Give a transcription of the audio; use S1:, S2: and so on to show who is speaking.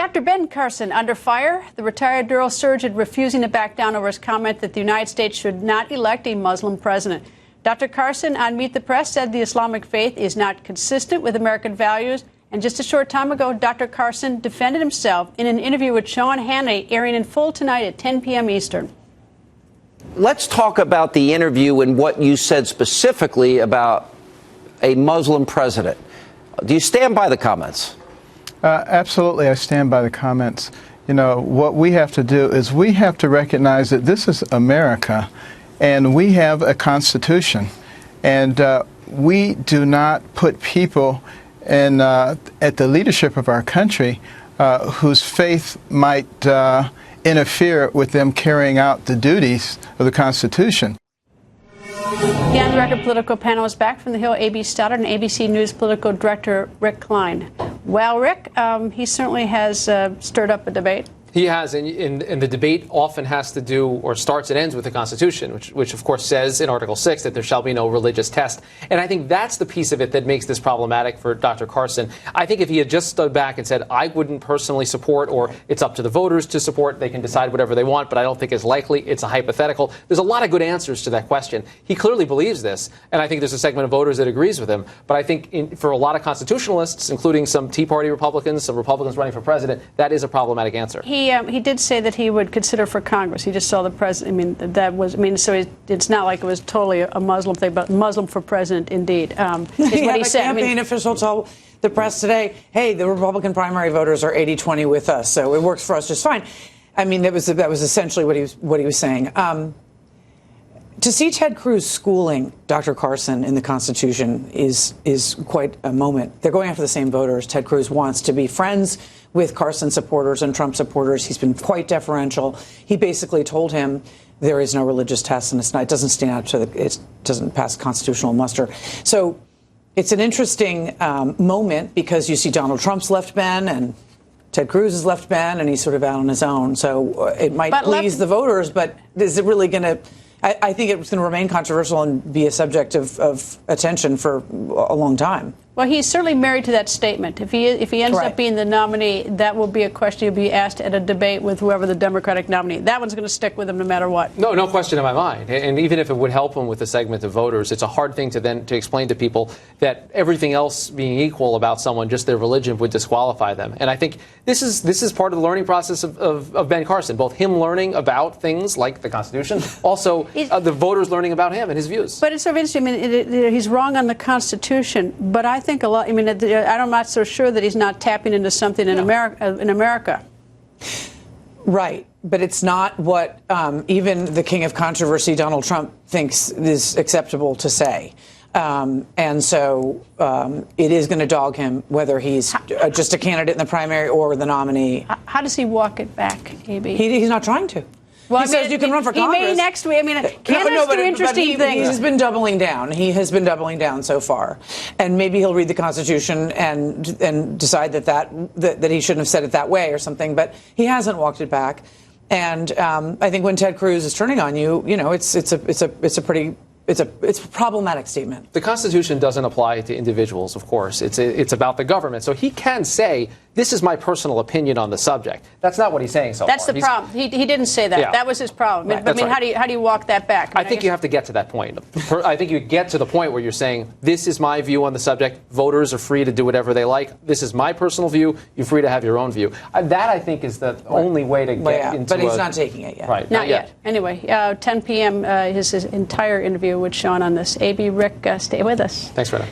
S1: Dr. Ben Carson under fire. The retired neurosurgeon refusing to back down over his comment that the United States should not elect a Muslim president. Dr. Carson on Meet the Press said the Islamic faith is not consistent with American values. And just a short time ago, Dr. Carson defended himself in an interview with Sean Hannity, airing in full tonight at 10 p.m. Eastern.
S2: Let's talk about the interview and what you said specifically about a Muslim president. Do you stand by the comments?
S3: Absolutely, I stand by the comments. You know, what we have to do is we have to recognize that this is America, and we have a Constitution, and we do not put people in, at the leadership of our country whose faith might interfere with them carrying out the duties of the Constitution.
S1: The on-the-record political panel is back from the Hill. A.B. Stoddard and ABC News political director Rick Klein. Well, Rick, he certainly has stirred up a debate.
S4: He has, and the debate often has to do or starts and ends with the Constitution, which of course says in Article 6 that there shall be no religious test. And I think that's the piece of it that makes this problematic for Dr. Carson. I think if he had just stood back and said, I wouldn't personally support, or it's up to the voters to support, they can decide whatever they want, but I don't think it's likely, it's a hypothetical. There's a lot of good answers to that question. He clearly believes this, and I think there's a segment of voters that agrees with him. But I think for a lot of constitutionalists, including some Tea Party Republicans, some Republicans running for president, that is a problematic answer.
S1: He did say that he would consider for Congress. He just saw the president. I mean, that was. I mean, so it's not like it was totally a Muslim thing, but Muslim for president, indeed. Is what he said.
S5: A campaign official told the press today, "Hey, the Republican primary voters are 80-20 with us, so it works for us just fine." I mean, that was essentially what he was saying. To see Ted Cruz schooling Dr. Carson in the Constitution is quite a moment. They're going after the same voters. Ted Cruz wants to be friends with Carson supporters and Trump supporters. He's been quite deferential. He basically told him there is no religious test, and it doesn't stand up to it doesn't pass constitutional muster. So it's an interesting moment because you see Donald Trump's left bend and Ted Cruz is left bend, and he's sort of out on his own. So it might please the voters, but is it really going to? I think it's going to remain controversial and be a subject of attention for a long time.
S1: Well, he's certainly married to that statement. If he ends up being the nominee, that will be a question he'll be asked at a debate with whoever the Democratic nominee. That one's going to stick with him no matter what.
S4: No question in my mind. And even if it would help him with a segment of voters, it's a hard thing to explain to people that everything else being equal about someone, just their religion, would disqualify them. And I think this is part of the learning process of Ben Carson, both him learning about things like the Constitution, also the voters learning about him and his views.
S1: But it's sort of interesting. I mean, he's wrong on the Constitution, but I think a lot. I mean, I'm not so sure that he's not tapping into something in America.
S5: Right, but it's not what even the king of controversy, Donald Trump, thinks is acceptable to say. And so it is going to dog him whether he's just a candidate in the primary or the nominee.
S1: How does he walk it back, AB?
S5: He's not trying to.
S1: Well,
S5: he says you can run for Congress.
S1: He may next week. I mean, candidates do interesting things.
S5: He's been doubling down. He has been doubling down so far, and maybe he'll read the Constitution and decide that he shouldn't have said it that way or something. But he hasn't walked it back, and I think when Ted Cruz is turning on you, you know, it's a problematic statement.
S4: The Constitution doesn't apply to individuals, of course. It's about the government. So he can say, this is my personal opinion on the subject. That's not what he's saying so far.
S1: That's the problem. He didn't say that. Yeah. That was his problem.
S4: Right.
S1: But I mean, how do you walk that back?
S4: I think you have to get to that point. I think you get to the point where you're saying, this is my view on the subject. Voters are free to do whatever they like. This is my personal view. You're free to have your own view. That, I think, is the only way to get into
S5: But he's not taking it yet.
S4: Right.
S1: Not yet. Anyway, 10 p.m. His entire interview with Sean on this. A.B. Rick, stay with us.
S4: Thanks, Greta.